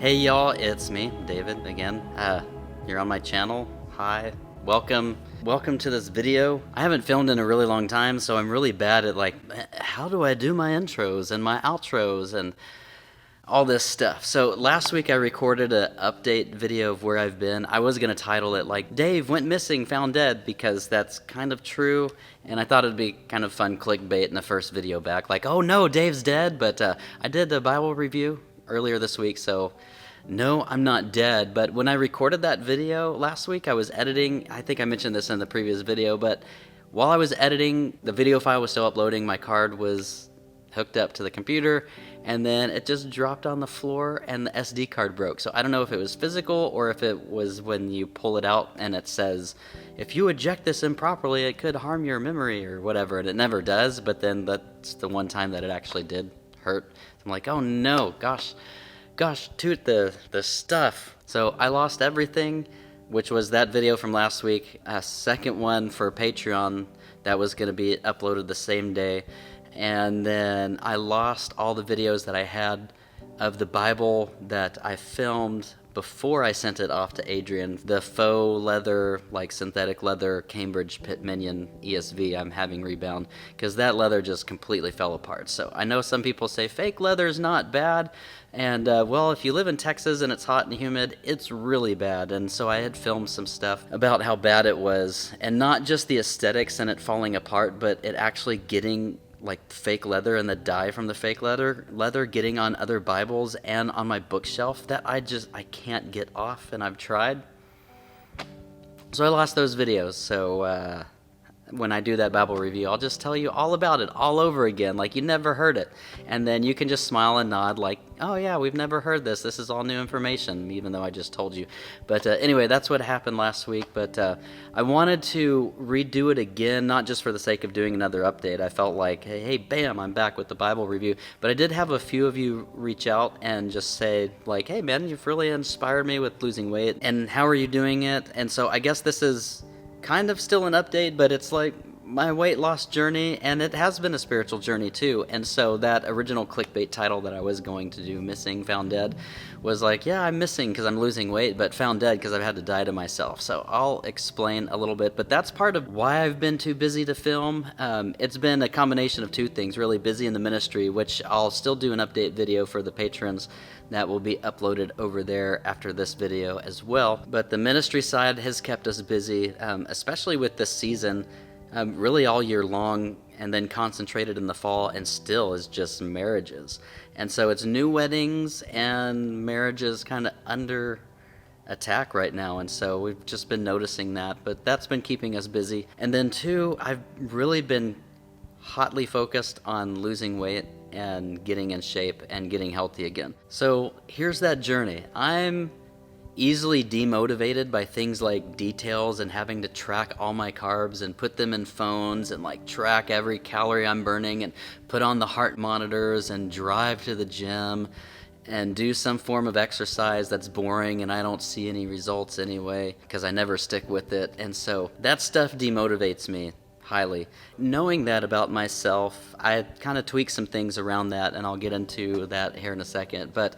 Hey y'all, it's me, David, again. You're on my channel. Hi. Welcome to this video. I haven't filmed in a really long time, so I'm really bad at how do I do my intros and my outros and all this stuff. So last week I recorded an update video of where I've been. I was going to title it Dave went missing, found dead, because that's kind of true, and I thought it'd be kind of fun clickbait in the first video back, oh no, Dave's dead, but I did a Bible review earlier this week, so no, I'm not dead. But when I recorded that video last week, I was editing. I think I mentioned this in the previous video, but while I was editing, the video file was still uploading. My card was hooked up to the computer, and then it just dropped on the floor and the SD card broke. So I don't know if it was physical or if it was when you pull it out and it says, if you eject this improperly, it could harm your memory or whatever, and it never does. But then that's the one time that it actually did hurt. I'm like, oh no, gosh, toot the stuff. So I lost everything, which was that video from last week, a second one for Patreon that was going to be uploaded the same day. And then I lost all the videos that I had of the Bible that I filmed before I sent it off to Adrian. The faux leather, synthetic leather Cambridge Pit Minion ESV I'm having rebound, because that leather just completely fell apart. So I know some people say fake leather is not bad, and well, if you live in Texas and it's hot and humid, it's really bad. And so I had filmed some stuff about how bad it was, and not just the aesthetics and it falling apart, but it actually getting fake leather and the dye from the fake leather getting on other Bibles and on my bookshelf that I can't get off, and I've tried. So I lost those videos. So when I do that Bible review, I'll just tell you all about it all over again, like you never heard it. And then you can just smile and nod oh yeah, we've never heard this. This is all new information, even though I just told you. But anyway, that's what happened last week. But I wanted to redo it again, not just for the sake of doing another update. I felt like, hey, bam, I'm back with the Bible review. But I did have a few of you reach out and just say, hey man, you've really inspired me with losing weight. And how are you doing it? And so I guess this is kind of still an update, but it's my weight loss journey, and it has been a spiritual journey too. And so that original clickbait title that I was going to do, Missing, Found Dead, was yeah, I'm missing because I'm losing weight, but found dead because I've had to die to myself. So I'll explain a little bit, but that's part of why I've been too busy to film. It's been a combination of two things: really busy in the ministry, which I'll still do an update video for the patrons that will be uploaded over there after this video as well. But the ministry side has kept us busy, especially with this season, really all year long, and then concentrated in the fall, and still is just marriages. And so it's new weddings and marriages kind of under attack right now, and so we've just been noticing that, but that's been keeping us busy. And then two, I've really been hotly focused on losing weight and getting in shape and getting healthy again. So here's that journey. I'm easily demotivated by things like details and having to track all my carbs and put them in phones and track every calorie I'm burning and put on the heart monitors and drive to the gym and do some form of exercise that's boring and I don't see any results anyway because I never stick with it. And so that stuff demotivates me highly. Knowing that about myself, I kind of tweak some things around that, and I'll get into that here in a second. But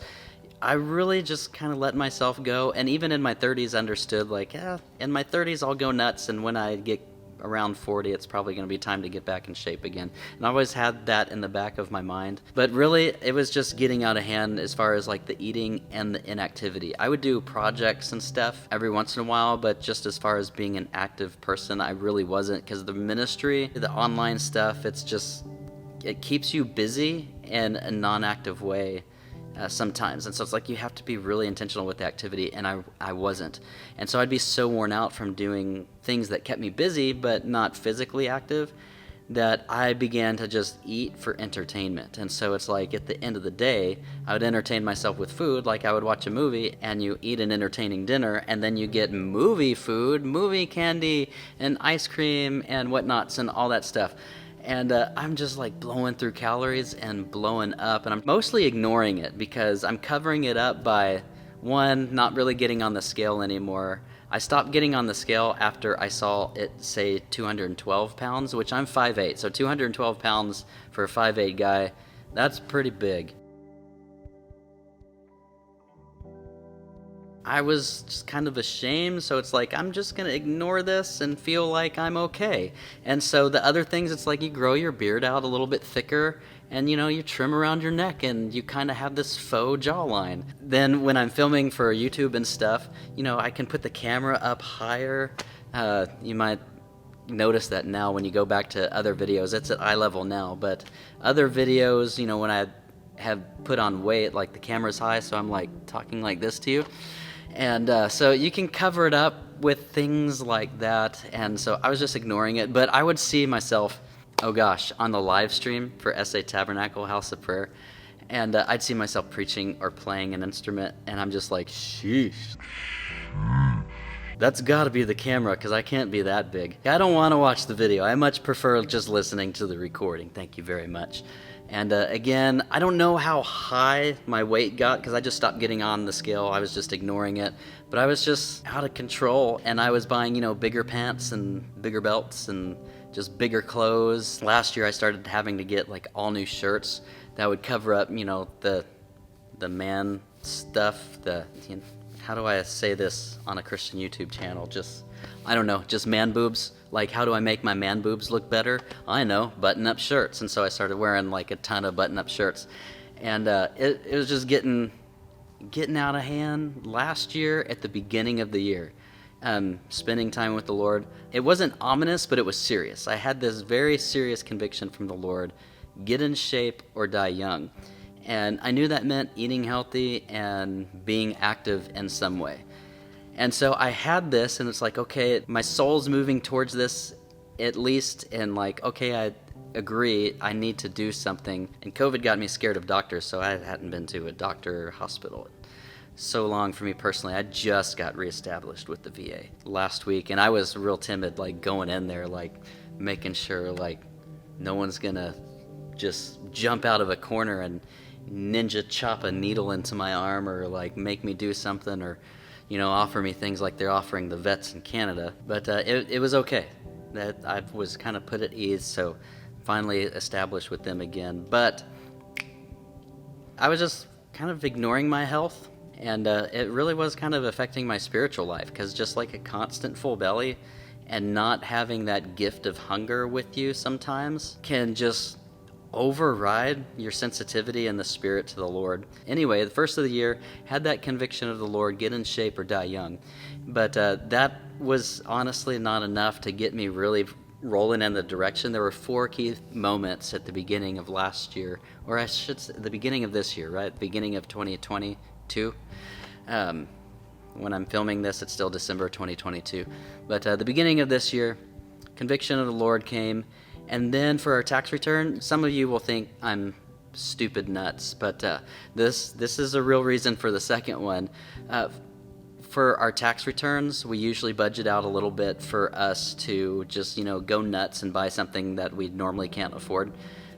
I really just kind of let myself go, and even in my 30s understood in my 30s I'll go nuts, and when I get around 40 it's probably going to be time to get back in shape again. And I always had that in the back of my mind. But really it was just getting out of hand as far as the eating and the inactivity. I would do projects and stuff every once in a while, but just as far as being an active person, I really wasn't, because the ministry, the online stuff, it keeps you busy in a non-active way. Sometimes, and so it's you have to be really intentional with the activity, and I wasn't, and so I'd be so worn out from doing things that kept me busy but not physically active that I began to just eat for entertainment. And so it's at the end of the day I would entertain myself with food, I would watch a movie, and you eat an entertaining dinner, and then you get movie food, movie candy and ice cream and whatnots and all that stuff. And I'm just blowing through calories and blowing up, and I'm mostly ignoring it because I'm covering it up by, one, not really getting on the scale anymore. I stopped getting on the scale after I saw it say 212 pounds, which I'm 5'8", so 212 pounds for a 5'8" guy, that's pretty big. I was just kind of ashamed, so it's like, I'm just going to ignore this and feel like I'm okay. And so the other things, it's like you grow your beard out a little bit thicker, and you trim around your neck, and you kind of have this faux jawline. Then when I'm filming for YouTube and stuff, I can put the camera up higher. You might notice that now when you go back to other videos, it's at eye level now, but other videos, when I have put on weight, like the camera's high, so I'm like talking like this to you. And so you can cover it up with things like that. And so I was just ignoring it. But I would see myself, oh gosh, on the live stream for SA Tabernacle House of Prayer. And I'd see myself preaching or playing an instrument. And I'm just like, sheesh. That's got to be the camera, because I can't be that big. I don't want to watch the video. I much prefer just listening to the recording. Thank you very much. And again, I don't know how high my weight got, because I just stopped getting on the scale. I was just ignoring it. But I was just out of control, and I was buying, bigger pants and bigger belts and just bigger clothes. Last year I started having to get like all new shirts that would cover up, the man stuff, how do I say this on a Christian YouTube channel? I don't know, just man boobs. Like, how do I make my man boobs look better? I know, button-up shirts. And so I started wearing like a ton of button-up shirts. And it was just getting out of hand last year at the beginning of the year. Spending time with the Lord. It wasn't ominous, but it was serious. I had this very serious conviction from the Lord: get in shape or die young. And I knew that meant eating healthy and being active in some way. And so I had this, and it's like, okay, my soul's moving towards this at least, and like, okay, I agree, I need to do something. And COVID got me scared of doctors, so I hadn't been to a doctor or hospital so long for me personally. I just got reestablished with the VA last week, and I was real timid, like going in there, like making sure like no one's gonna just jump out of a corner and ninja chop a needle into my arm, or like make me do something, or offer me things like they're offering the vets in Canada. But it was okay. That I was kind of put at ease, so finally established with them again. But I was just kind of ignoring my health, and it really was kind of affecting my spiritual life, because just like a constant full belly and not having that gift of hunger with you sometimes can just override your sensitivity and the spirit to the Lord. Anyway, the first of the year, had that conviction of the Lord: get in shape or die young. But that was honestly not enough to get me really rolling in the direction. There were 4 key moments at the beginning of last year, or I should say the beginning of this year, right? Beginning of 2022. When I'm filming this, it's still December 2022. But the beginning of this year, conviction of the Lord came. And then for our tax return, some of you will think I'm stupid nuts, but this is a real reason for the second one. For our tax returns, we usually budget out a little bit for us to just, go nuts and buy something that we normally can't afford.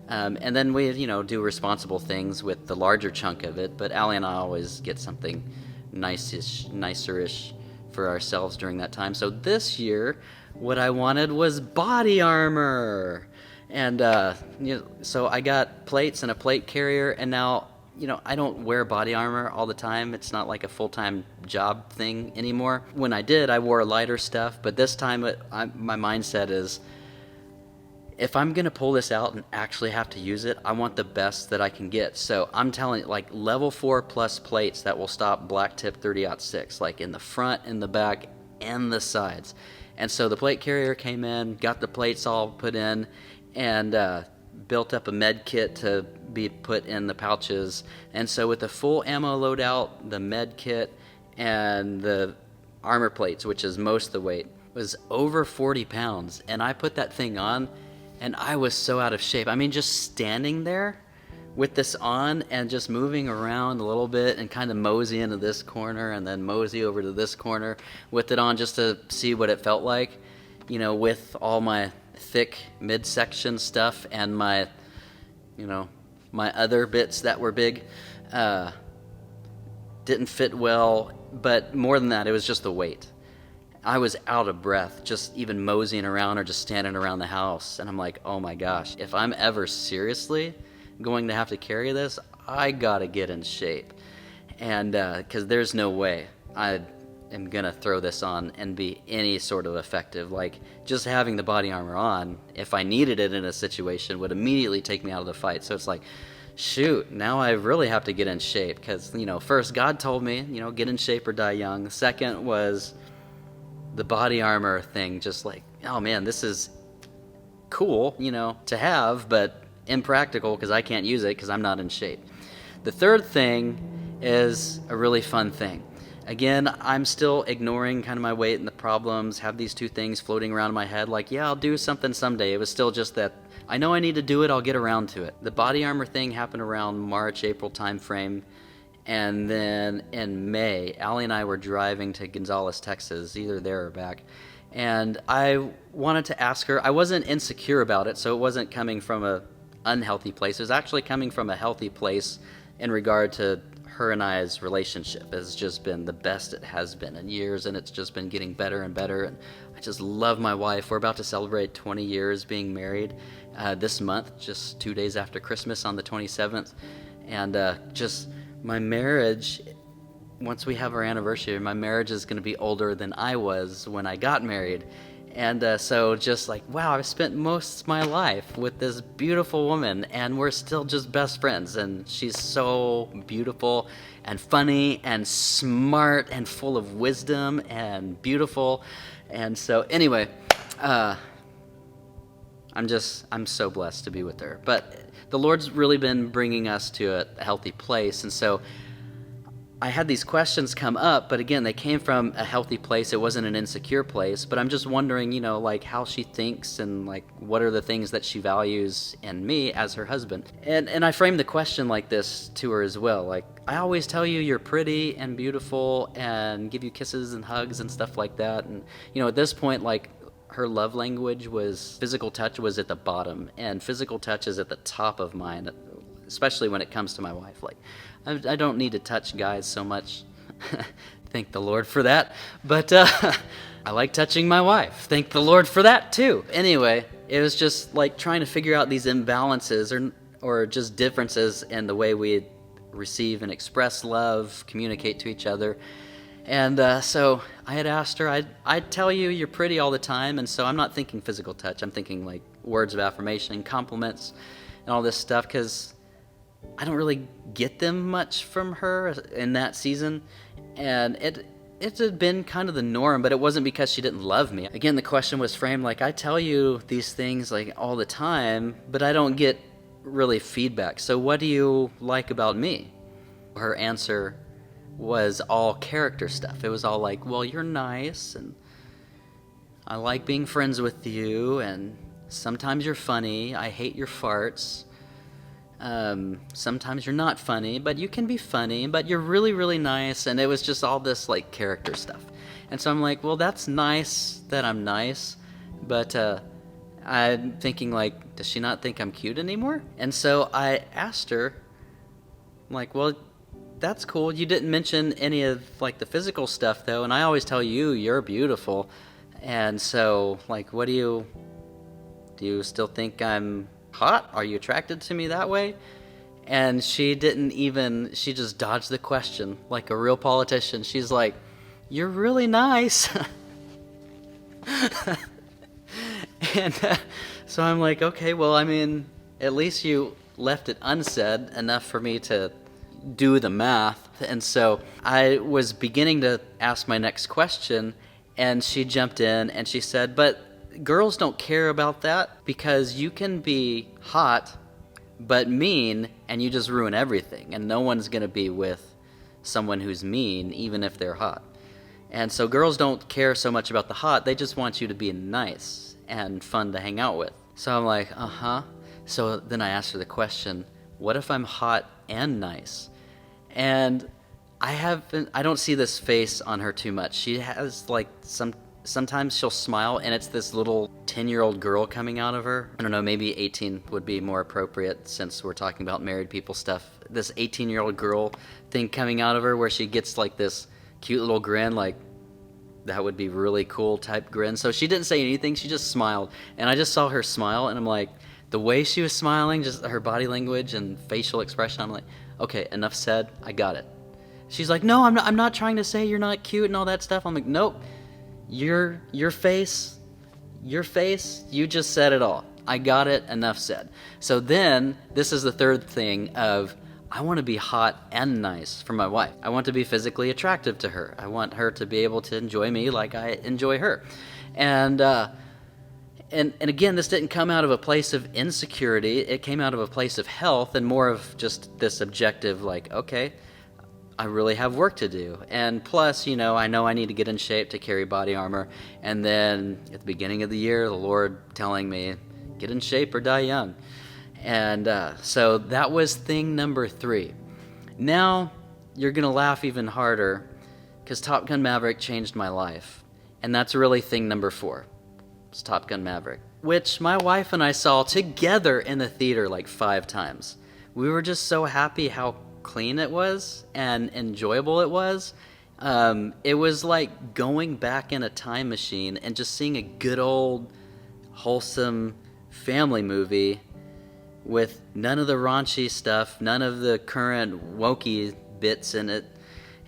And then we, do responsible things with the larger chunk of it, but Allie and I always get something nicer-ish for ourselves during that time. So this year, what I wanted was body armor. And so I got plates and a plate carrier, and now I don't wear body armor all the time. It's not like a full-time job thing anymore. When I did, I wore lighter stuff, but this time my mindset is, if I'm gonna pull this out and actually have to use it, I want the best that I can get. So I'm telling you, like level 4 plus plates that will stop black tip 30-06, like in the front, in the back, and the sides. And so the plate carrier came in, got the plates all put in, and built up a med kit to be put in the pouches. And so with the full ammo loadout, the med kit, and the armor plates, which is most of the weight, was over 40 pounds. And I put that thing on, and I was so out of shape. I mean, just standing there with this on and just moving around a little bit and kind of mosey into this corner and then mosey over to this corner with it on, just to see what it felt like, with all my thick midsection stuff and my, my other bits that were big. Didn't fit well, but more than that, it was just the weight. I was out of breath just even moseying around or just standing around the house. And I'm like, oh my gosh, if I'm ever seriously going to have to carry this, I gotta get in shape. And because there's no way I am gonna throw this on and be any sort of effective. Like, just having the body armor on, if I needed it in a situation, would immediately take me out of the fight. So it's like, shoot, now I really have to get in shape, because, first God told me, get in shape or die young. Second was the body armor thing, just like, oh man, this is cool, to have, but impractical because I can't use it because I'm not in shape. The third thing is a really fun thing. Again, I'm still ignoring kind of my weight and the problems, have these two things floating around in my head, like, yeah, I'll do something someday. It was still just that I know I need to do it, I'll get around to it. The body armor thing happened around March, April time frame. And then in May, Allie and I were driving to Gonzales, Texas, either there or back. And I wanted to ask her, I wasn't insecure about it, so it wasn't coming from an unhealthy place. It was actually coming from a healthy place in regard to her and I's relationship. It's just been the best it has been in years, and it's just been getting better and better. And I just love my wife. We're about to celebrate 20 years being married this month, just 2 days after Christmas on the 27th. And just my marriage, once we have our anniversary, my marriage is going to be older than I was when I got married. And so just like, wow, I've spent most of my life with this beautiful woman, and we're still just best friends. And she's so beautiful and funny and smart and full of wisdom and beautiful. And so anyway, I'm so blessed to be with her. But the Lord's really been bringing us to a healthy place. And so I had these questions come up, but again, they came from a healthy place. It wasn't an insecure place, but I'm just wondering, like how she thinks and like what are the things that she values in me as her husband. And I framed the question like this to her as well. Like, I always tell you you're pretty and beautiful and give you kisses and hugs and stuff like that. And, at this point, like, her love language was physical touch was at the bottom, and physical touch is at the top of mine, especially when it comes to my wife. Like, I don't need to touch guys so much. Thank the Lord for that. But I like touching my wife. Thank the Lord for that too. Anyway, it was just like trying to figure out these imbalances or just differences in the way we receive and express love, communicate to each other. And so I had asked her, I tell you you're pretty all the time, and so I'm not thinking physical touch. I'm thinking like words of affirmation, compliments, and all this stuff, because I don't really get them much from her in that season. And it had been kind of the norm, but it wasn't because she didn't love me. Again, the question was framed like, I tell you these things like all the time, but I don't get really feedback. So what do you like about me? Her answer was all character stuff. It was all like, well, you're nice, and I like being friends with you, and sometimes you're funny. I hate your farts. Sometimes you're not funny, but you can be funny, but you're really, really nice. And it was just all this like character stuff. And so I'm like, well, that's nice that I'm nice, but I'm thinking like, does she not think I'm cute anymore? And so I asked her, like, well, that's cool. You didn't mention any of like the physical stuff though, and I always tell you you're beautiful. And so like, do you still think I'm hot? Are you attracted to me that way? And she just dodged the question like a real politician. She's like, you're really nice. And so I'm like, okay, well, I mean, at least you left it unsaid enough for me to do the math. And so I was beginning to ask my next question, and she jumped in and she said, but girls don't care about that, because you can be hot but mean and you just ruin everything, and no one's going to be with someone who's mean even if they're hot. And so girls don't care so much about the hot, they just want you to be nice and fun to hang out with. So I'm like, So then I asked her the question, what if I'm hot and nice? And I don't see this face on her too much. She has like sometimes she'll smile and it's this little 10-year-old girl coming out of her. I don't know, maybe 18 would be more appropriate since we're talking about married people stuff. This 18-year-old girl thing coming out of her where she gets like this cute little grin, like that would be really cool type grin. So she didn't say anything, she just smiled. And I just saw her smile and I'm like, the way she was smiling, just her body language and facial expression, I'm like, okay, enough said, I got it. She's like, no, I'm not trying to say you're not cute and all that stuff. I'm like, nope, your face, you just said it all. I got it, enough said. So then, this is the third thing of, I want to be hot and nice for my wife. I want to be physically attractive to her. I want her to be able to enjoy me like I enjoy her. And again, this didn't come out of a place of insecurity. It came out of a place of health and more of just this objective, like, okay, I really have work to do. And plus, I know I need to get in shape to carry body armor. And then at the beginning of the year, the Lord telling me, get in shape or die young. And so that was thing number 3. Now you're going to laugh even harder because Top Gun Maverick changed my life. And that's really thing number 4. It's Top Gun Maverick, which my wife and I saw together in the theater like 5 times. We were just so happy how clean it was and enjoyable it was. It was like going back in a time machine and just seeing a good old wholesome family movie with none of the raunchy stuff, none of the current wokey bits in it.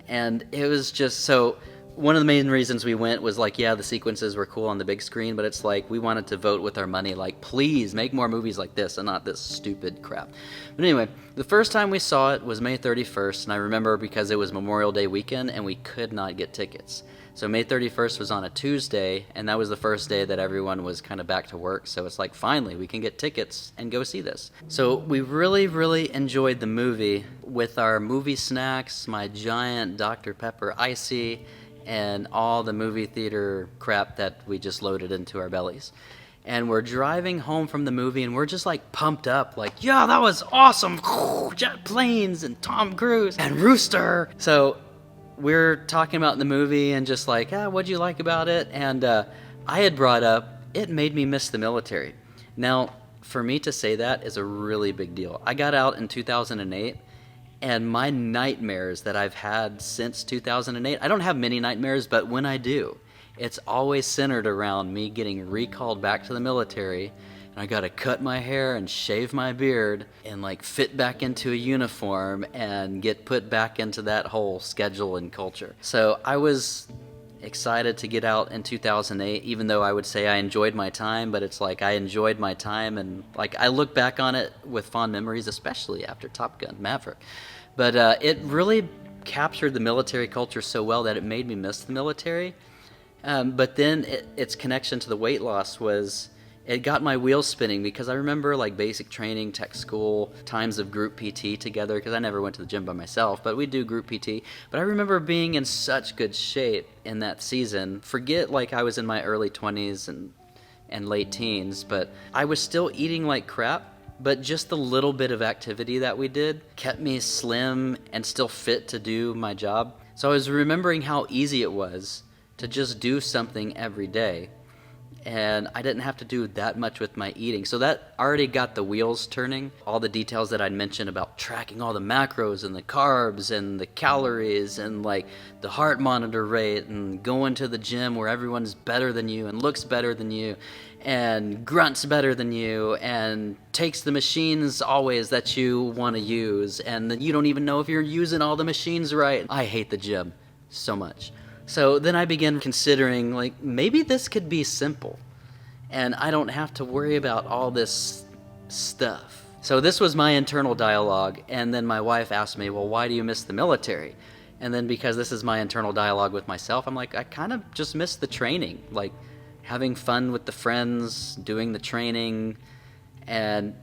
And it was just so, one of the main reasons we went was like, yeah, the sequences were cool on the big screen, but it's like we wanted to vote with our money, like, please make more movies like this and not this stupid crap. But anyway, the first time we saw it was May 31st, and I remember because it was Memorial Day weekend and we could not get tickets. So May 31st was on a Tuesday, and that was the first day that everyone was kind of back to work. So it's like, finally, we can get tickets and go see this. So we really, really enjoyed the movie with our movie snacks, my giant Dr. Pepper Icy, and all the movie theater crap that we just loaded into our bellies. And we're driving home from the movie, and we're just like pumped up, like, yeah, that was awesome, jet planes and Tom Cruise and Rooster. So we're talking about the movie and just like, what'd you like about it? And I had brought up, it made me miss the military. Now, for me to say that is a really big deal. I got out in 2008, and my nightmares that I've had since 2008, I don't have many nightmares, but when I do, it's always centered around me getting recalled back to the military, and I gotta cut my hair and shave my beard and like fit back into a uniform and get put back into that whole schedule and culture. So I was excited to get out in 2008, even though I would say I enjoyed my time, but it's like I enjoyed my time, and like I look back on it with fond memories, especially after Top Gun Maverick. But it really captured the military culture so well that it made me miss the military. But then its connection to the weight loss was, it got my wheels spinning, because I remember like basic training, tech school, times of group PT together, because I never went to the gym by myself, but we do group PT. But I remember being in such good shape in that season. Forget like I was in my early 20s and late teens, but I was still eating like crap, but just the little bit of activity that we did kept me slim and still fit to do my job. So I was remembering how easy it was to just do something every day. And I didn't have to do that much with my eating. So that already got the wheels turning. All the details that I'd mentioned about tracking all the macros and the carbs and the calories and like the heart monitor rate and going to the gym where everyone's better than you and looks better than you and grunts better than you and takes the machines always that you want to use, and then you don't even know if you're using all the machines right. I hate the gym so much. So then I began considering, like, maybe this could be simple, and I don't have to worry about all this stuff. So this was my internal dialogue, and then my wife asked me, well, why do you miss the military? And then because this is my internal dialogue with myself, I'm like, I kind of just miss the training, like having fun with the friends, doing the training, and,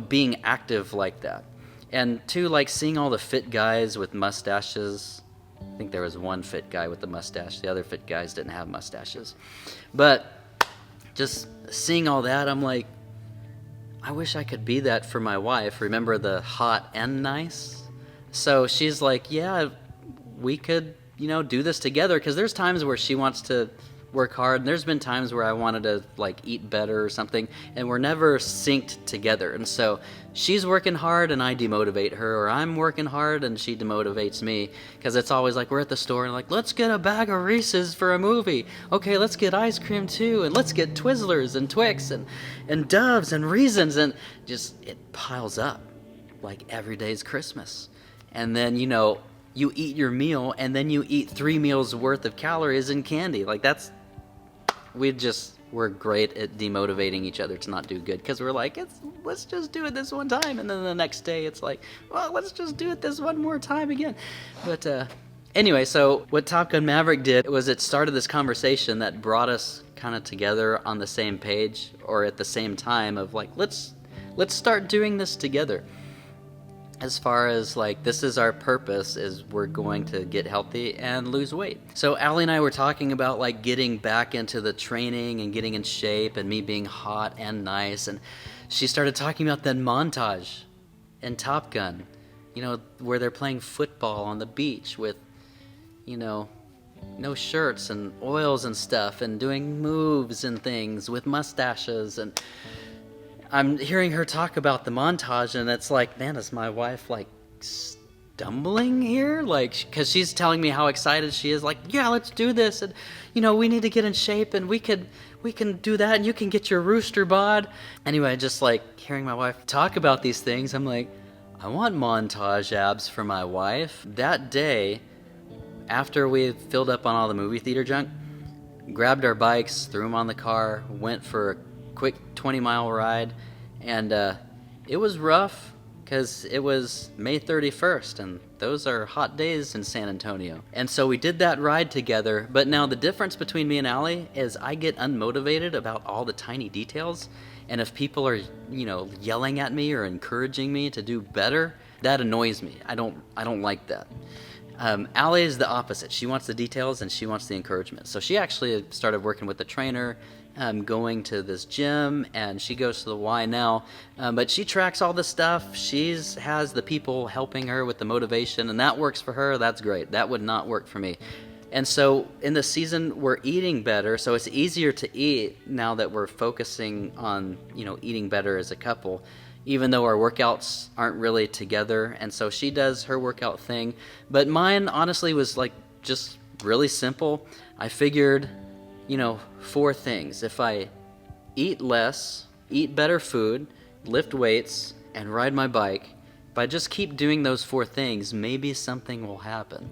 being active like that. And two, like seeing all the fit guys with mustaches. I think there was one fit guy with a mustache. The other fit guys didn't have mustaches. But just seeing all that, I'm like, I wish I could be that for my wife. Remember the hot and nice? So she's like, yeah, we could, do this together. Because there's times where she wants to work hard, and there's been times where I wanted to like eat better or something, and we're never synced together. And so she's working hard and I demotivate her, or I'm working hard and she demotivates me, because it's always like we're at the store and like, let's get a bag of Reese's for a movie. Okay, let's get ice cream too, and let's get Twizzlers and Twix and Doves and Reasons, and just it piles up like every day's Christmas. And then you eat your meal and then you eat 3 meals worth of calories in candy. Like we're great at demotivating each other to not do good, because we're like, let's just do it this one time, and then the next day it's like, well, let's just do it this one more time again. But anyway, so what Top Gun Maverick did was it started this conversation that brought us kind of together on the same page, or at the same time, of like, let's start doing this together. As far as like, this is our purpose, is we're going to get healthy and lose weight. So Allie and I were talking about like getting back into the training and getting in shape, and me being hot and nice, and she started talking about that montage in Top Gun, where they're playing football on the beach with, no shirts and oils and stuff, and doing moves and things with mustaches. And I'm hearing her talk about the montage, and it's like, man, is my wife like stumbling here? Like, because she's telling me how excited she is, like, yeah, let's do this, and we need to get in shape, and we can do that, and you can get your rooster bod. Anyway, just like hearing my wife talk about these things, I'm like, I want montage abs for my wife. That day, after we filled up on all the movie theater junk, grabbed our bikes, threw them on the car, went for a quick 20-mile ride, and it was rough because it was May 31st, and those are hot days in San Antonio. And so we did that ride together, but now the difference between me and Allie is I get unmotivated about all the tiny details, and if people are, yelling at me or encouraging me to do better, that annoys me. I don't like that. Allie is the opposite. She wants the details and she wants the encouragement. So she actually started working with the trainer, going to this gym, and she goes to the Y now. But she tracks all the stuff. She has the people helping her with the motivation, and that works for her. That's great. That would not work for me. And so in the season, we're eating better. So it's easier to eat now that we're focusing on, eating better as a couple, even though our workouts aren't really together. And so she does her workout thing. But mine, honestly, was like just really simple. I figured, 4 things. If I eat less, eat better food, lift weights, and ride my bike, if I just keep doing those 4 things, maybe something will happen.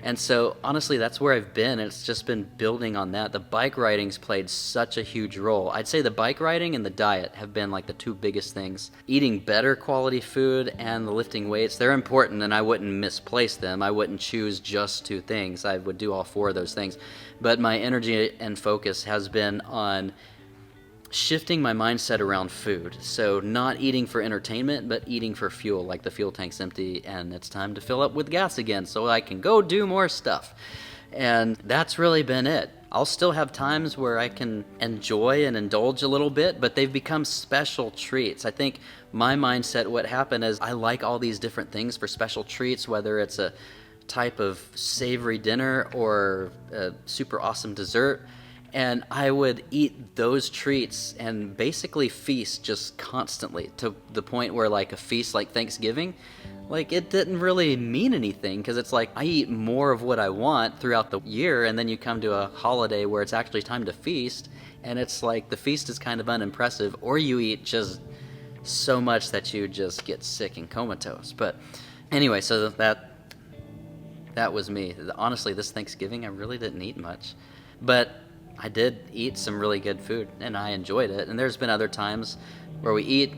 And so, honestly, that's where I've been. It's just been building on that. The bike riding's played such a huge role. I'd say the bike riding and the diet have been like the 2 biggest things. Eating better quality food and the lifting weights, they're important, and I wouldn't misplace them. I wouldn't choose just 2 things. I would do all 4 of those things. But my energy and focus has been on shifting my mindset around food. So not eating for entertainment, but eating for fuel. Like the fuel tank's empty and it's time to fill up with gas again so I can go do more stuff. And that's really been it. I'll still have times where I can enjoy and indulge a little bit, but they've become special treats. I think my mindset, what happened is I like all these different things for special treats, whether it's a type of savory dinner or a super awesome dessert. And I would eat those treats and basically feast just constantly, to the point where like a feast like Thanksgiving, like it didn't really mean anything, because it's like I eat more of what I want throughout the year, and then you come to a holiday where it's actually time to feast, and it's like the feast is kind of unimpressive, or you eat just so much that you just get sick and comatose. But anyway, so that was me. Honestly, this Thanksgiving I really didn't eat much, but I did eat some really good food, and I enjoyed it. And there's been other times where we eat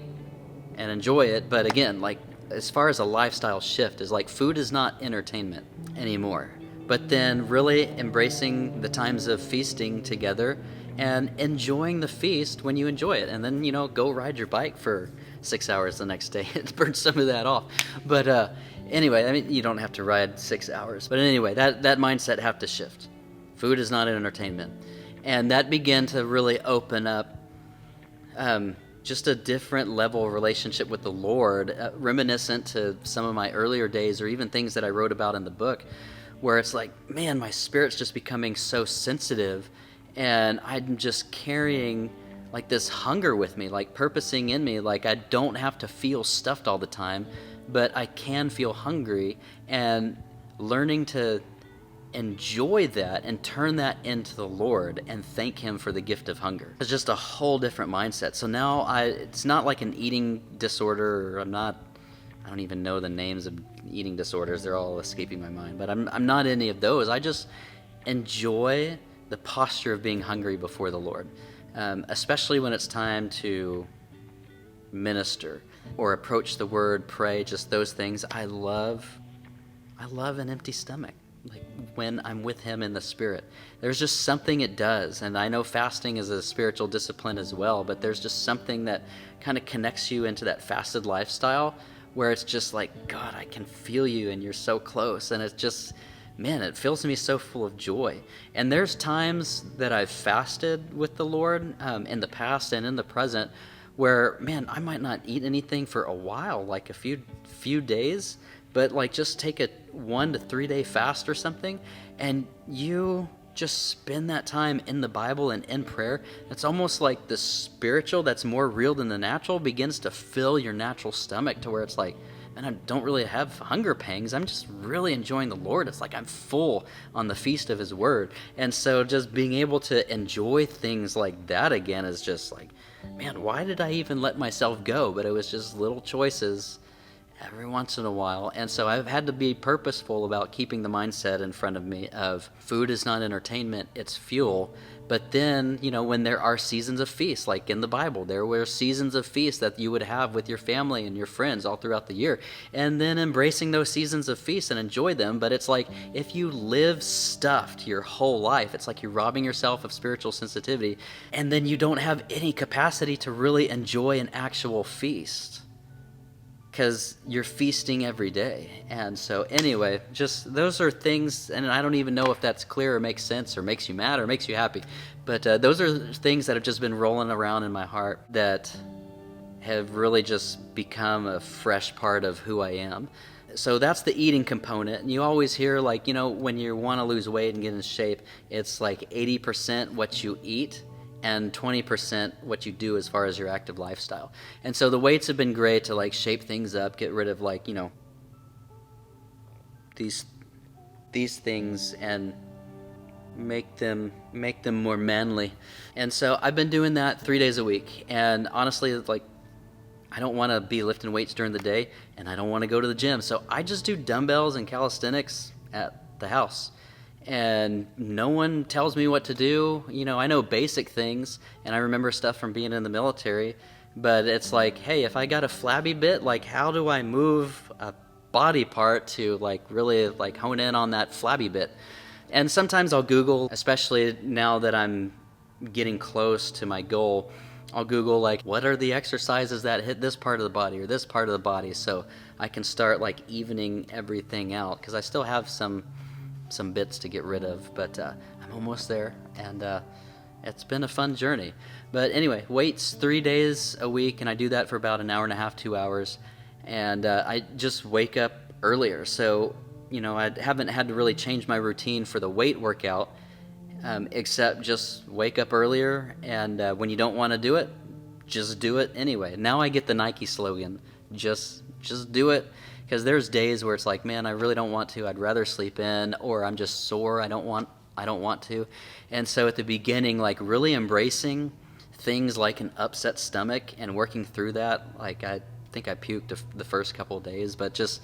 and enjoy it, but again, like as far as a lifestyle shift, is like food is not entertainment anymore. But then really embracing the times of feasting together and enjoying the feast when you enjoy it, and then go ride your bike for 6 hours the next day and burn some of that off. But anyway, I mean, you don't have to ride 6 hours. But anyway, that mindset have to shift. Food is not an entertainment. And that began to really open up just a different level of relationship with the Lord, reminiscent to some of my earlier days, or even things that I wrote about in the book, where it's like, man, my spirit's just becoming so sensitive, and I'm just carrying like this hunger with me, like purposing in me, like I don't have to feel stuffed all the time, but I can feel hungry, and learning to enjoy that and turn that into the Lord and thank Him for the gift of hunger. It's just a whole different mindset. So now it's not like an eating disorder, or I don't even know the names of eating disorders. They're all escaping my mind. But I'm not any of those. I just enjoy the posture of being hungry before the Lord, especially when it's time to minister or approach the Word, pray, just those things. I love an empty stomach, like when I'm with Him in the Spirit. There's just something it does, and I know fasting is a spiritual discipline as well, but there's just something that kind of connects you into that fasted lifestyle where it's just like, God, I can feel you and you're so close, and it's just, man, it fills me so full of joy. And there's times that I've fasted with the Lord in the past and in the present where, man, I might not eat anything for a while, like a few days, but like just take a 1 to 3 day fast or something, and you just spend that time in the Bible and in prayer. It's almost like the spiritual that's more real than the natural begins to fill your natural stomach to where it's like, man, I don't really have hunger pangs. I'm just really enjoying the Lord. It's like I'm full on the feast of His Word. And so just being able to enjoy things like that again is just like, man, why did I even let myself go? But it was just little choices every once in a while. And so I've had to be purposeful about keeping the mindset in front of me of food is not entertainment, it's fuel. But then, when there are seasons of feast, like in the Bible, there were seasons of feast that you would have with your family and your friends all throughout the year. And then embracing those seasons of feast and enjoy them. But it's like, if you live stuffed your whole life, it's like you're robbing yourself of spiritual sensitivity. And then you don't have any capacity to really enjoy an actual feast, because you're feasting every day. And so anyway, just those are things, and I don't even know if that's clear or makes sense or makes you mad or makes you happy, but those are things that have just been rolling around in my heart that have really just become a fresh part of who I am. So that's the eating component. And you always hear, like, when you want to lose weight and get in shape, it's like 80% what you eat and 20% what you do as far as your active lifestyle. And so the weights have been great to like shape things up, get rid of like, these things and make them more manly. And so I've been doing that 3 days a week. And honestly, like, I don't want to be lifting weights during the day, and I don't want to go to the gym. So I just do dumbbells and calisthenics at the house. And no one tells me what to do. I know basic things, and I remember stuff from being in the military, but it's like, hey, if I got a flabby bit, like, how do I move a body part to like really like hone in on that flabby bit? And sometimes I'll Google, especially now that I'm getting close to my goal, I'll Google like, what are the exercises that hit this part of the body or this part of the body, so I can start like evening everything out, because I still have some bits to get rid of, but I'm almost there, and it's been a fun journey. But anyway, weights 3 days a week, and I do that for about an hour and a half, 2 hours, and I just wake up earlier. So, I haven't had to really change my routine for the weight workout, except just wake up earlier, and when you don't want to do it, just do it anyway. Now I get the Nike slogan, just do it. Because there's days where it's like, man, I really don't want to. I'd rather sleep in, or I'm just sore. I don't want to. And so at the beginning, like really embracing things like an upset stomach and working through that. Like, I think I puked the first couple of days, but just,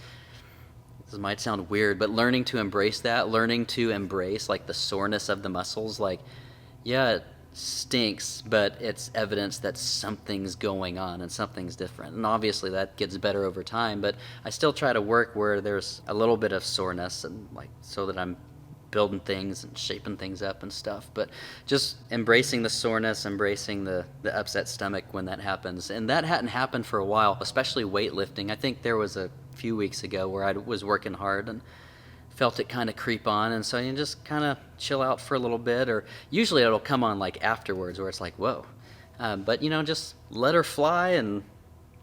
this might sound weird, but learning to embrace like the soreness of the muscles. Like, yeah, it stinks, but it's evidence that something's going on and something's different. And obviously that gets better over time, but I still try to work where there's a little bit of soreness, and like, so that I'm building things and shaping things up and stuff. But just embracing the soreness, embracing the upset stomach when that happens. And that hadn't happened for a while, especially weightlifting. I think there was a few weeks ago where I was working hard and felt it kind of creep on, and so you just kind of chill out for a little bit, or usually it'll come on like afterwards where it's like, whoa. But just let her fly, and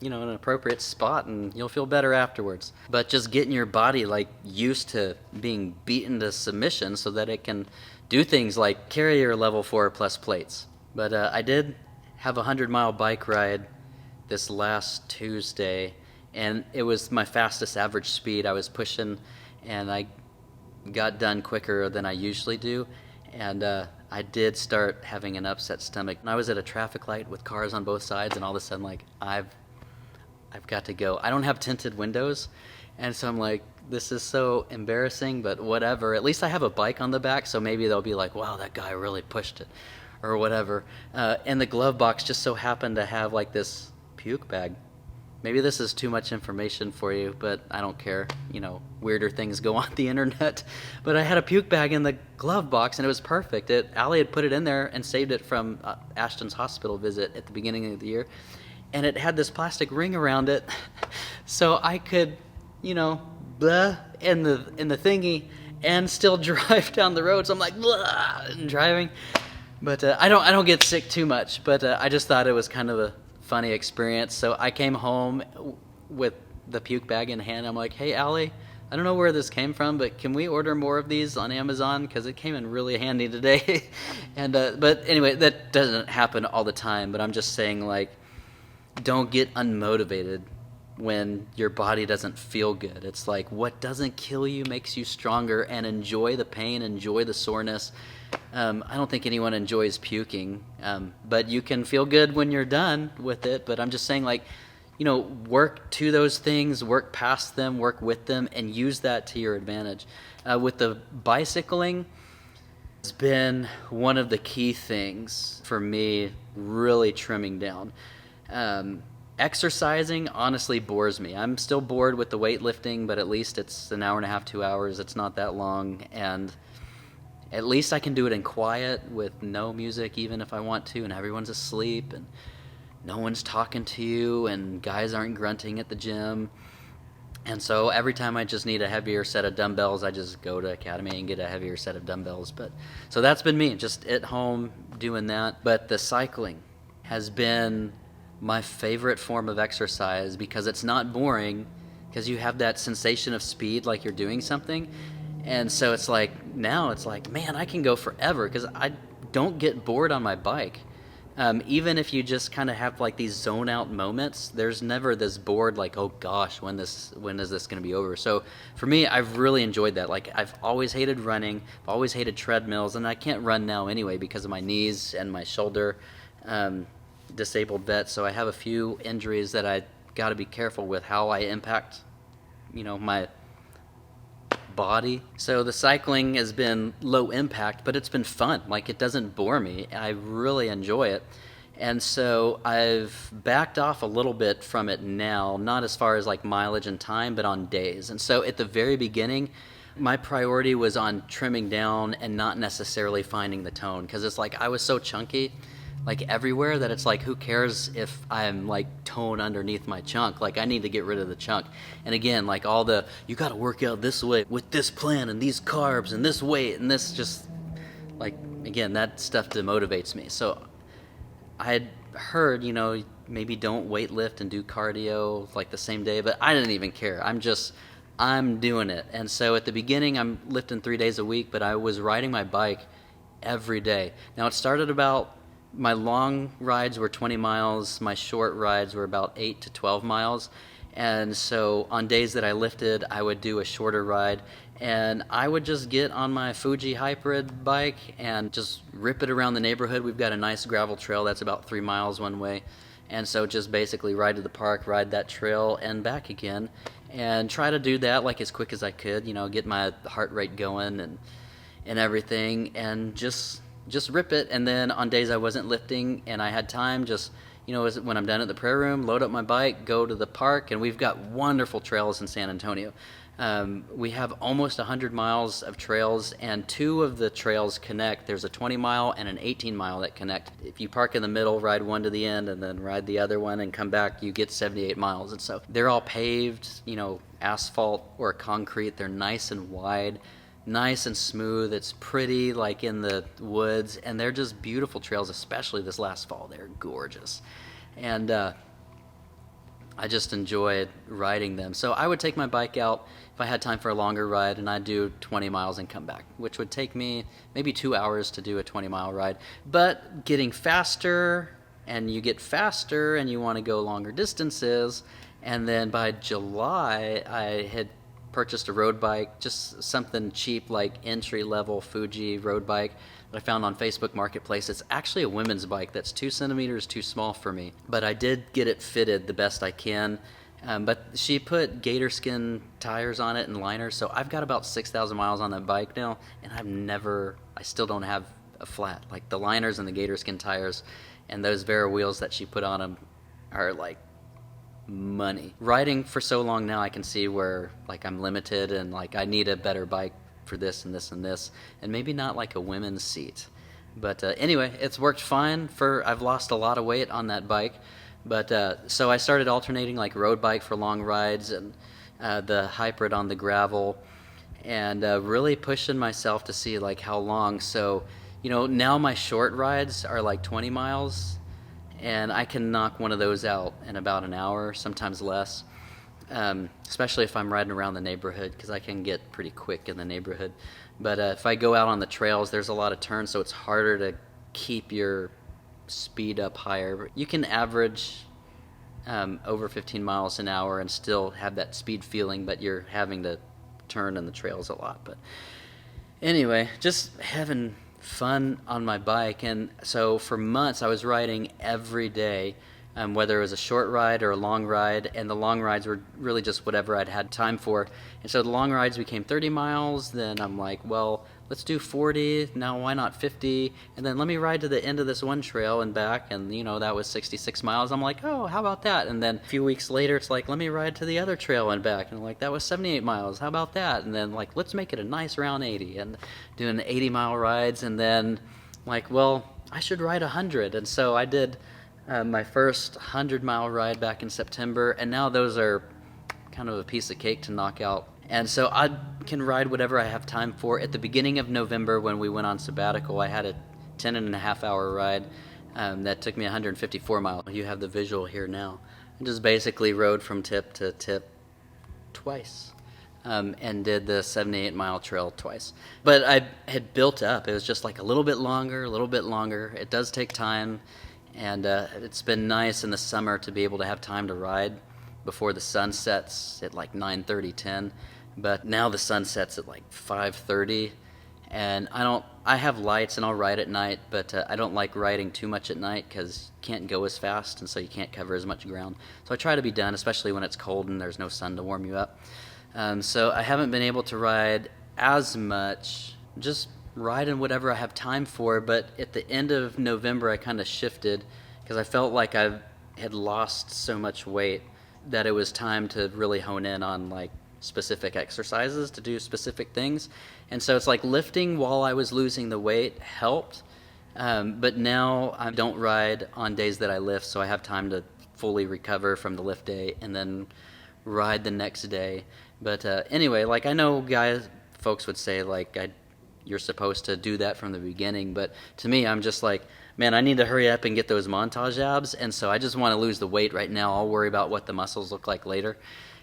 in an appropriate spot, and you'll feel better afterwards. But just getting your body like used to being beaten to submission so that it can do things like carry your level 4+ plates. But I did have a 100-mile bike ride this last Tuesday, and it was my fastest average speed. I was pushing, and I got done quicker than I usually do, and I did start having an upset stomach. And I was at a traffic light with cars on both sides, and all of a sudden, like, I've got to go. I don't have tinted windows, and so I'm like, this is so embarrassing, but whatever. At least I have a bike on the back, so maybe they'll be like, wow, that guy really pushed it, or whatever. And the glove box just so happened to have like this puke bag. Maybe this is too much information for you, but I don't care. Weirder things go on the internet. But I had a puke bag in the glove box, and it was perfect. Allie had put it in there and saved it from Ashton's hospital visit at the beginning of the year. And it had this plastic ring around it, so I could, blah, in the thingy, and still drive down the road. So I'm like, blah, and driving. But I don't get sick too much. But I just thought it was kind of a funny experience. So I came home with the puke bag in hand. I'm like, hey, Allie, I don't know where this came from, but can we order more of these on Amazon? Because it came in really handy today. And but anyway, that doesn't happen all the time. But I'm just saying, like, don't get unmotivated when your body doesn't feel good. It's like, what doesn't kill you makes you stronger, and enjoy the pain, enjoy the soreness. I don't think anyone enjoys puking, but you can feel good when you're done with it. But I'm just saying, like, work to those things, work past them, work with them, and use that to your advantage. With the bicycling, it's been one of the key things for me, really trimming down. Exercising honestly bores me. I'm still bored with the weightlifting, but at least it's an hour and a half, 2 hours. It's not that long, and at least I can do it in quiet with no music, even if I want to, and everyone's asleep, and no one's talking to you, and guys aren't grunting at the gym. And so every time I just need a heavier set of dumbbells, I just go to Academy and get a heavier set of dumbbells. But so that's been me, just at home doing that. But the cycling has been my favorite form of exercise because it's not boring, because you have that sensation of speed, like you're doing something. And so it's like, now it's like, man, I can go forever because I don't get bored on my bike. Even if you just kind of have like these zone out moments, there's never this bored, like, oh gosh, when is this going to be over? So for me, I've really enjoyed that. Like, I've always hated running, I've always hated treadmills, and I can't run now anyway because of my knees and my shoulder, disabled vet. So I have a few injuries that I got to be careful with how I impact, my body. So the cycling has been low impact, but it's been fun. Like, it doesn't bore me. I really enjoy it. And so I've backed off a little bit from it now, not as far as like mileage and time, but on days. And so at the very beginning, my priority was on trimming down and not necessarily finding the tone, because it's like I was so chunky like everywhere that it's like, who cares if I'm like tone underneath my chunk? Like, I need to get rid of the chunk. And again, like all the, you got to work out this way with this plan and these carbs and this weight and this, just like, again, that stuff demotivates me. So I had heard, maybe don't weight lift and do cardio like the same day, but I didn't even care. I'm doing it. And so at the beginning, I'm lifting 3 days a week, but I was riding my bike every day. Now, it started about, my long rides were 20 miles, my short rides were about 8 to 12 miles, and so on days that I lifted, I would do a shorter ride, and I would just get on my Fuji hybrid bike and just rip it around the neighborhood. We've got a nice gravel trail that's about 3 miles one way, and so just basically ride to the park, ride that trail, and back again, and try to do that like as quick as I could, get my heart rate going and everything, and just rip it. And then on days I wasn't lifting and I had time, just, when I'm done at the prayer room, load up my bike, go to the park. And we've got wonderful trails in San Antonio. We have almost 100 miles of trails, and 2 of the trails connect. There's a 20 mile and an 18 mile that connect. If you park in the middle, ride one to the end, and then ride the other one and come back, you get 78 miles. And so they're all paved, asphalt or concrete. They're nice and wide, nice and smooth. It's pretty, like in the woods, and they're just beautiful trails, especially this last fall. They're gorgeous. And I just enjoyed riding them. So I would take my bike out if I had time for a longer ride, and I'd do 20 miles and come back, which would take me maybe 2 hours to do a 20-mile ride. But getting faster, and you get faster, and you want to go longer distances. And then by July, I had purchased a road bike, just something cheap, like entry-level Fuji road bike that I found on Facebook Marketplace. It's actually a women's bike that's 2 centimeters too small for me, but I did get it fitted the best I can. But she put gator skin tires on it and liners, so I've got about 6,000 miles on that bike now, and I still don't have a flat. Like the liners and the gator skin tires and those Vera wheels that she put on them are like money. Riding for so long now, I can see where like I'm limited and like I need a better bike for this and this and this, and maybe not like a women's seat. But anyway, it's worked fine. I've lost a lot of weight on that bike. But so I started alternating like road bike for long rides and the hybrid on the gravel, and really pushing myself to see like how long. So, now my short rides are like 20 miles, and I can knock one of those out in about an hour, sometimes less, especially if I'm riding around the neighborhood, because I can get pretty quick in the neighborhood. But if I go out on the trails, there's a lot of turns, so it's harder to keep your speed up higher. You can average over 15 miles an hour and still have that speed feeling, but you're having to turn in the trails a lot. But anyway, just having fun on my bike. And so for months I was riding every day, whether it was a short ride or a long ride, and the long rides were really just whatever I'd had time for. And so the long rides became 30 miles, then I'm like, well, let's do 40, now why not 50, and then let me ride to the end of this one trail and back, and that was 66 miles. I'm like, oh, how about that? And then a few weeks later, it's like, let me ride to the other trail and back, and I'm like, that was 78 miles, how about that? And then like, let's make it a nice round 80, and doing 80-mile rides, and then like, well, I should ride 100, and so I did my first 100-mile ride back in September, and now those are kind of a piece of cake to knock out. And so I can ride whatever I have time for. At the beginning of November, when we went on sabbatical, I had a 10.5-hour ride that took me 154 miles. You have the visual here now. I just basically rode from tip to tip twice, and did the 78-mile trail twice. But I had built up. It was just like a little bit longer, a little bit longer. It does take time. And it's been nice in the summer to be able to have time to ride before the sun sets at like 9:30, 10. But now the sun sets at like 5:30, and I have lights and I'll ride at night, but I don't like riding too much at night because you can't go as fast, and so you can't cover as much ground. So I try to be done, especially when it's cold and there's no sun to warm you up. So I haven't been able to ride as much, just riding whatever I have time for. But at the end of November, I kind of shifted because I felt like I had lost so much weight that it was time to really hone in on like specific exercises to do specific things. And so it's like lifting while I was losing the weight helped, but now I don't ride on days that I lift, so I have time to fully recover from the lift day and then ride the next day. But anyway, like I know folks would say like you're supposed to do that from the beginning, but to me, I'm just like, man, I need to hurry up and get those montage abs, and so I just want to lose the weight right now. I'll worry about what the muscles look like later.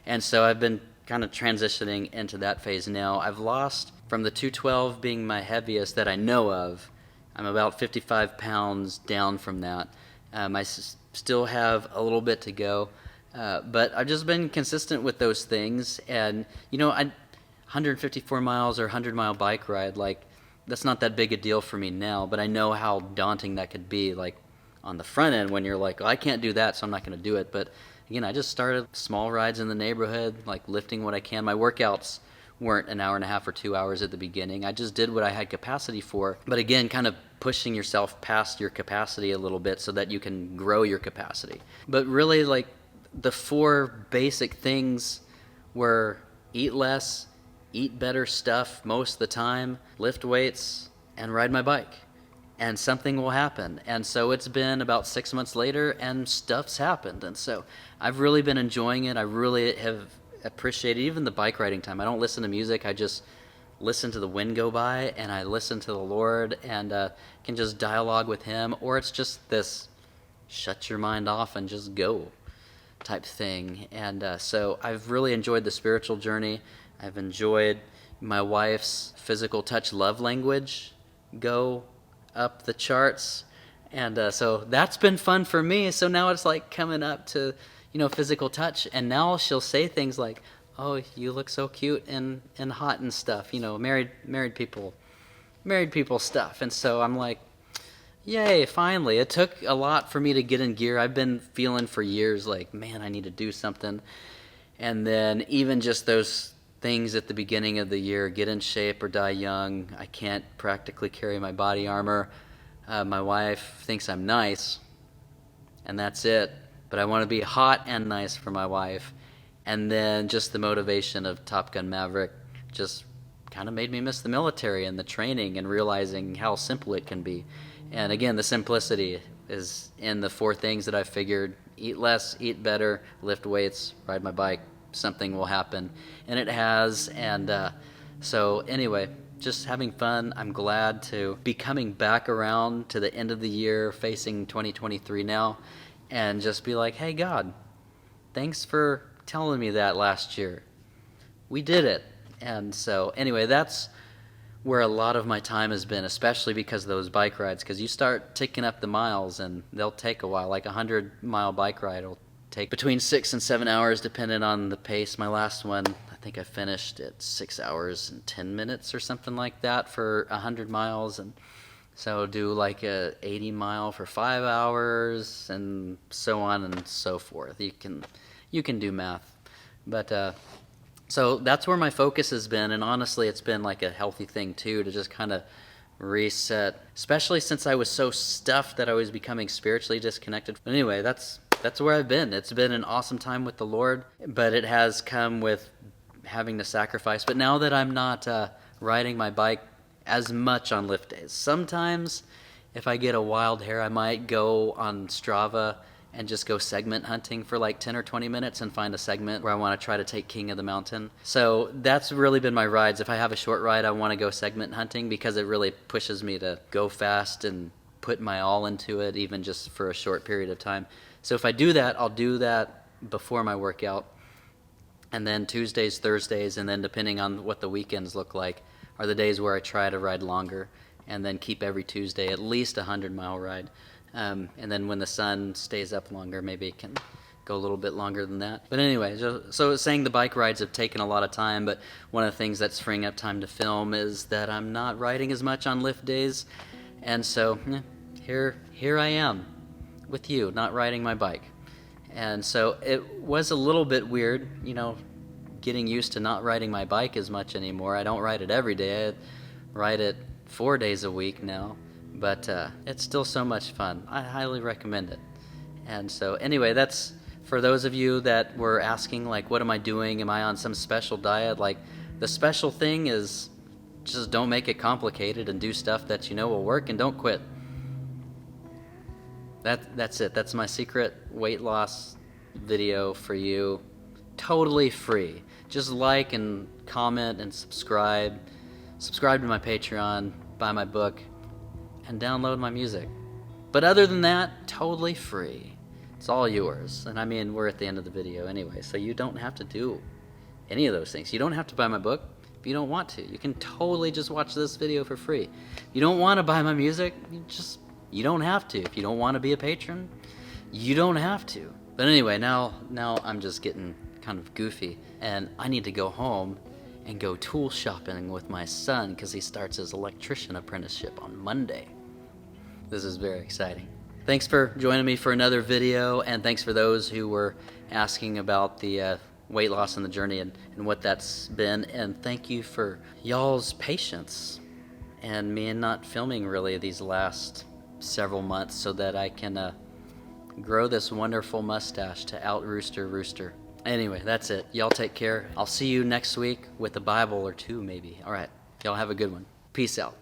And so I've been kind of transitioning into that phase now. I've lost, from the 212 being my heaviest that I know of, I'm about 55 pounds down from that. I still have a little bit to go, but I've just been consistent with those things. And 154 miles or 100-mile bike ride, like that's not that big a deal for me now, but I know how daunting that could be, like on the front end when you're like, oh, I can't do that, so I'm not going to do it. But again, I just started small rides in the neighborhood, like lifting what I can. My workouts weren't an hour and a half or 2 hours at the beginning. I just did what I had capacity for. But again, kind of pushing yourself past your capacity a little bit so that you can grow your capacity. But really, like the 4 basic things were eat less, eat better stuff most of the time, lift weights, and ride my bike. And something will happen. And so it's been about 6 months later, and stuff's happened. And so I've really been enjoying it. I really have appreciated even the bike riding time. I don't listen to music. I just listen to the wind go by, and I listen to the Lord, and can just dialogue with Him. Or it's just this shut your mind off and just go type thing. And so I've really enjoyed the spiritual journey. I've enjoyed my wife's physical touch love language go up the charts, and so that's been fun for me. So now it's like coming up to physical touch, and now she'll say things like, oh, you look so cute and hot and stuff, married people stuff. And so I'm like, yay, finally. It took a lot for me to get in gear. I've been feeling for years like, man, I need to do something. And then even just those things at the beginning of the year, get in shape or die young. I can't practically carry my body armor. My wife thinks I'm nice, and that's it. But I want to be hot and nice for my wife. And then just the motivation of Top Gun Maverick just kind of made me miss the military and the training and realizing how simple it can be. And again, the simplicity is in the 4 things that I figured: eat less, eat better, lift weights, ride my bike. Something will happen. And it has. And so anyway, just having fun. I'm glad to be coming back around to the end of the year, facing 2023 now, and just be like, hey, God, thanks for telling me that last year. We did it. And so anyway, that's where a lot of my time has been, especially because of those bike rides, because you start ticking up the miles and they'll take a while. Like a 100-mile bike ride will take between 6 and 7 hours depending on the pace. My last one, I think I finished at 6 hours and 10 minutes or something like that for 100 miles. And so do like a 80 mile for 5 hours and so on and so forth. You can do math. But so that's where my focus has been, and honestly it's been like a healthy thing too, to just kind of reset, especially since I was so stuffed that I was becoming spiritually disconnected. But anyway, that's where I've been. It's been an awesome time with the Lord, but it has come with having to sacrifice. But now that I'm not riding my bike as much on lift days, sometimes if I get a wild hair, I might go on Strava and just go segment hunting for like 10 or 20 minutes and find a segment where I want to try to take King of the Mountain. So that's really been my rides. If I have a short ride, I want to go segment hunting because it really pushes me to go fast and put my all into it, even just for a short period of time. So if I do that, I'll do that before my workout. And then Tuesdays, Thursdays, and then depending on what the weekends look like, are the days where I try to ride longer and then keep every Tuesday at least a 100-mile ride. And then when the sun stays up longer, maybe it can go a little bit longer than that. But anyway, so saying the bike rides have taken a lot of time, but one of the things that's freeing up time to film is that I'm not riding as much on lift days. And so here I am with you, not riding my bike. And so it was a little bit weird, getting used to not riding my bike as much anymore. I don't ride it every day. I ride it 4 days a week now. But it's still so much fun. I highly recommend it. And so anyway, that's for those of you that were asking, like, what am I doing? Am I on some special diet? Like, the special thing is just don't make it complicated and do stuff that you know will work, and don't quit. That's it. That's my secret weight loss video for you. Totally free. Just like and comment and subscribe. Subscribe to my Patreon, buy my book, and download my music. But other than that, totally free. It's all yours. And I mean, we're at the end of the video anyway, so you don't have to do any of those things. You don't have to buy my book if you don't want to. You can totally just watch this video for free. If you don't want to buy my music, you don't have to. If you don't want to be a patron, you don't have to. But anyway, now I'm just getting kind of goofy, and I need to go home and go tool shopping with my son because he starts his electrician apprenticeship on Monday. This is very exciting. Thanks for joining me for another video, and thanks for those who were asking about the weight loss and the journey and what that's been. And thank you for y'all's patience and me not filming really these last several months so that I can grow this wonderful mustache to out-rooster. Anyway, that's it. Y'all take care. I'll see you next week with a Bible or two maybe. All right. Y'all have a good one. Peace out.